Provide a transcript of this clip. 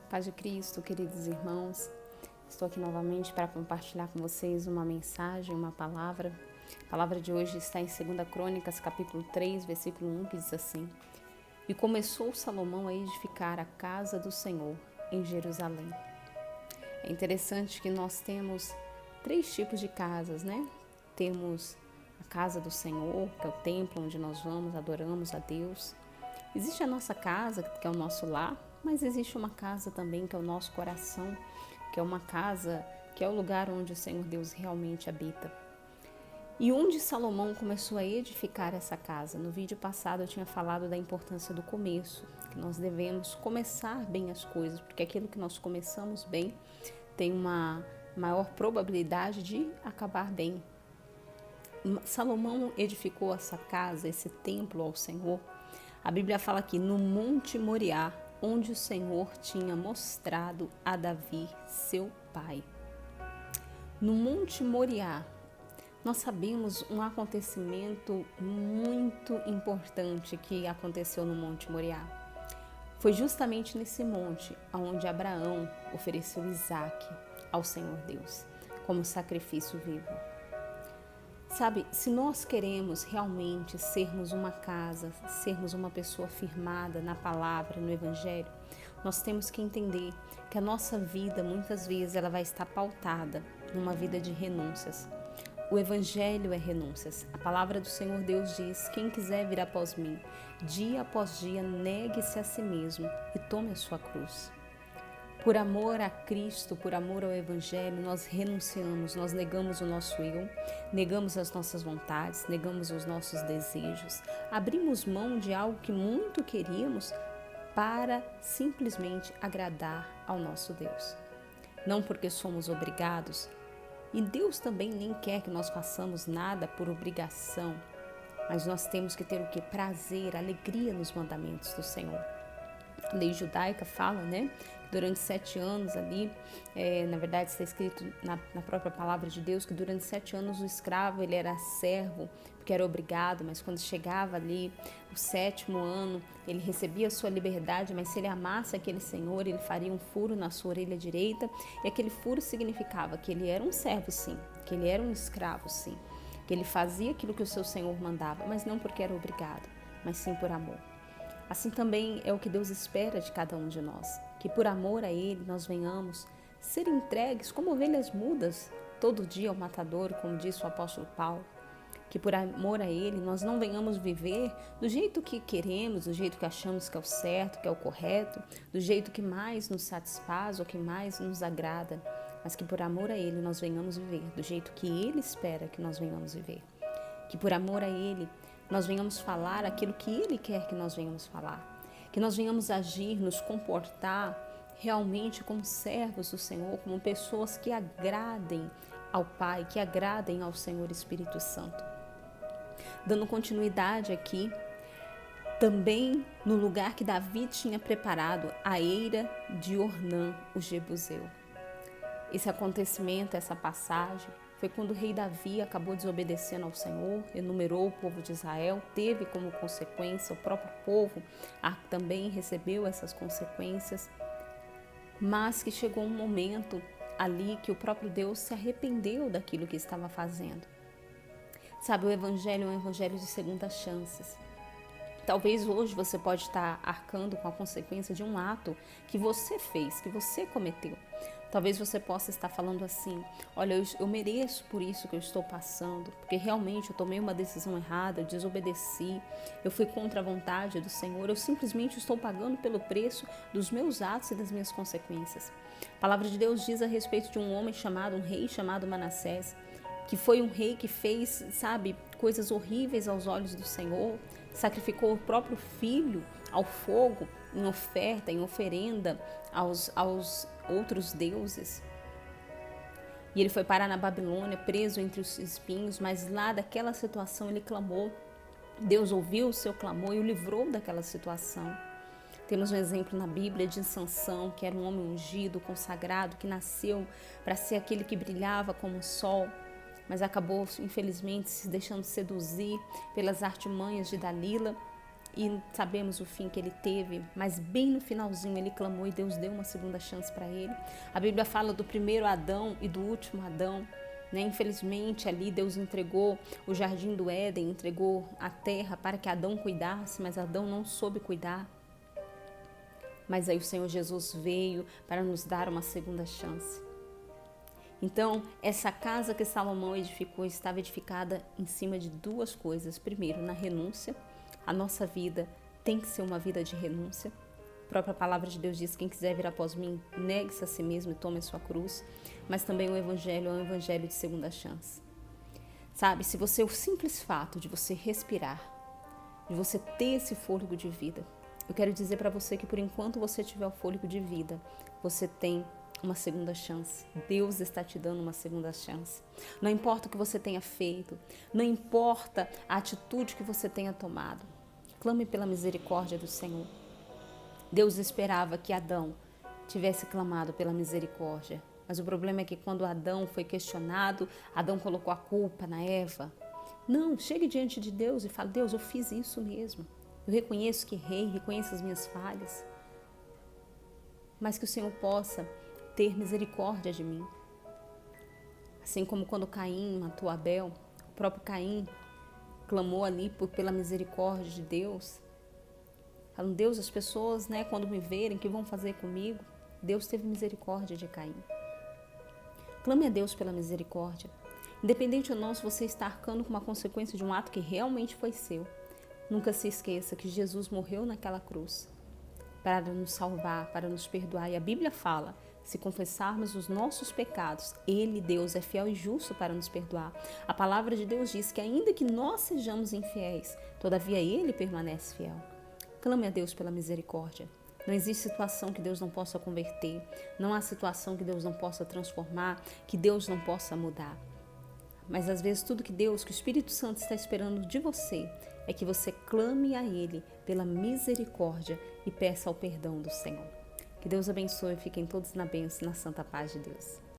Paz de Cristo, queridos irmãos, estou aqui novamente para compartilhar com vocês uma mensagem, uma palavra. A palavra de hoje está em 2 Crônicas, capítulo 3, versículo 1, que diz assim: E começou Salomão a edificar a casa do Senhor em Jerusalém. É interessante que nós temos 3 tipos de casas, né? Temos a casa do Senhor, que é o templo onde nós vamos, adoramos a Deus. Existe a nossa casa, que é o nosso lar, mas existe uma casa também que é o nosso coração, que é uma casa que é o lugar onde o Senhor Deus realmente habita. E onde Salomão começou a edificar essa casa? No vídeo passado eu tinha falado da importância do começo, que nós devemos começar bem as coisas, porque aquilo que nós começamos bem tem uma maior probabilidade de acabar bem. Salomão edificou essa casa, esse templo ao Senhor. A Bíblia fala aqui no Monte Moriá, onde o Senhor tinha mostrado a Davi, seu pai. No Monte Moriá, nós sabemos um acontecimento muito importante que aconteceu no Monte Moriá. Foi justamente nesse monte onde Abraão ofereceu Isaque ao Senhor Deus como sacrifício vivo. Sabe, se nós queremos realmente sermos uma casa, sermos uma pessoa firmada na palavra, no evangelho, nós temos que entender que a nossa vida, muitas vezes, ela vai estar pautada numa vida de renúncias. O evangelho é renúncias. A palavra do Senhor Deus diz: quem quiser vir após mim, dia após dia, negue-se a si mesmo e tome a sua cruz. Por amor a Cristo, por amor ao Evangelho, nós renunciamos, nós negamos o nosso eu, negamos as nossas vontades, negamos os nossos desejos, abrimos mão de algo que muito queríamos para simplesmente agradar ao nosso Deus. Não porque somos obrigados, e Deus também nem quer que nós façamos nada por obrigação, mas nós temos que ter o que? Prazer, alegria nos mandamentos do Senhor. A lei judaica fala, né, que durante 7 anos ali, na verdade está escrito na própria palavra de Deus, que durante 7 anos o escravo ele era servo, porque era obrigado, mas quando chegava ali o 7º ano, ele recebia a sua liberdade, mas se ele amasse aquele senhor, ele faria um furo na sua orelha direita, e aquele furo significava que ele era um servo sim, que ele era um escravo sim, que ele fazia aquilo que o seu senhor mandava, mas não porque era obrigado, mas sim por amor. Assim também é o que Deus espera de cada um de nós, que por amor a Ele nós venhamos ser entregues como ovelhas mudas todo dia ao matadouro, como disse o apóstolo Paulo, que por amor a Ele nós não venhamos viver do jeito que queremos, do jeito que achamos que é o certo, que é o correto, do jeito que mais nos satisfaz ou que mais nos agrada, mas que por amor a Ele nós venhamos viver do jeito que Ele espera que nós venhamos viver, que por amor a Ele nós venhamos falar aquilo que Ele quer que nós venhamos falar, que nós venhamos agir, nos comportar realmente como servos do Senhor, como pessoas que agradem ao Pai, que agradem ao Senhor Espírito Santo. Dando continuidade aqui, também no lugar que Davi tinha preparado, a eira de Ornã, o Jebuseu. Esse acontecimento, essa passagem, foi quando o rei Davi acabou desobedecendo ao Senhor, enumerou o povo de Israel, teve como consequência o próprio povo, também recebeu essas consequências, mas que chegou um momento ali que o próprio Deus se arrependeu daquilo que estava fazendo. Sabe, o evangelho é um evangelho de segundas chances. Talvez hoje você pode estar arcando com a consequência de um ato que você fez, que você cometeu. Talvez você possa estar falando assim: olha, eu mereço por isso que eu estou passando, porque realmente eu tomei uma decisão errada, eu desobedeci, eu fui contra a vontade do Senhor, eu simplesmente estou pagando pelo preço dos meus atos e das minhas consequências. A palavra de Deus diz a respeito de um rei chamado Manassés, que foi um rei que fez, sabe, coisas horríveis aos olhos do Senhor, sacrificou o próprio filho ao fogo, em oferta, em oferenda aos outros deuses. E ele foi parar na Babilônia, preso entre os espinhos, mas lá daquela situação ele clamou. Deus ouviu o seu clamor e o livrou daquela situação. Temos um exemplo na Bíblia de Sansão, que era um homem ungido, consagrado, que nasceu para ser aquele que brilhava como o sol, mas acabou, infelizmente, se deixando seduzir pelas artimanhas de Dalila e sabemos o fim que ele teve, mas bem no finalzinho ele clamou e Deus deu uma segunda chance para ele. A Bíblia fala do primeiro Adão e do último Adão, né? Infelizmente ali Deus entregou o jardim do Éden, entregou a terra para que Adão cuidasse, mas Adão não soube cuidar. Mas aí o Senhor Jesus veio para nos dar uma segunda chance. Então, essa casa que Salomão edificou estava edificada em cima de duas coisas. Primeiro, na renúncia. A nossa vida tem que ser uma vida de renúncia. A própria palavra de Deus diz: quem quiser vir após mim, negue-se a si mesmo e tome a sua cruz. Mas também o evangelho é um evangelho de segunda chance. Sabe, se você, o simples fato de você respirar, de você ter esse fôlego de vida, eu quero dizer para você que por enquanto você tiver o fôlego de vida, você tem uma segunda chance. Deus está te dando uma segunda chance. Não importa o que você tenha feito, não importa a atitude que você tenha tomado, clame pela misericórdia do Senhor. Deus esperava que Adão tivesse clamado pela misericórdia, mas o problema é que quando Adão foi questionado, Adão colocou a culpa na Eva. Não, chegue diante de Deus e fale: Deus, eu fiz isso mesmo. Eu reconheço que errei, reconheço as minhas falhas, mas que o Senhor possa ter misericórdia de mim. Assim como quando Caim matou Abel, o próprio Caim clamou ali pela misericórdia de Deus, falando: Deus, as pessoas, quando me verem, o que vão fazer comigo? Deus teve misericórdia de Caim. Clame a Deus pela misericórdia. Independente ou não, se você está arcando com uma consequência de um ato que realmente foi seu, nunca se esqueça que Jesus morreu naquela cruz para nos salvar, para nos perdoar. E a Bíblia fala: se confessarmos os nossos pecados, Ele, Deus, é fiel e justo para nos perdoar. A palavra de Deus diz que ainda que nós sejamos infiéis, todavia Ele permanece fiel. Clame a Deus pela misericórdia. Não existe situação que Deus não possa converter. Não há situação que Deus não possa transformar, que Deus não possa mudar. Mas às vezes tudo que Deus, que o Espírito Santo está esperando de você, é que você clame a Ele pela misericórdia e peça o perdão do Senhor. Que Deus abençoe e fiquem todos na bênção e na santa paz de Deus.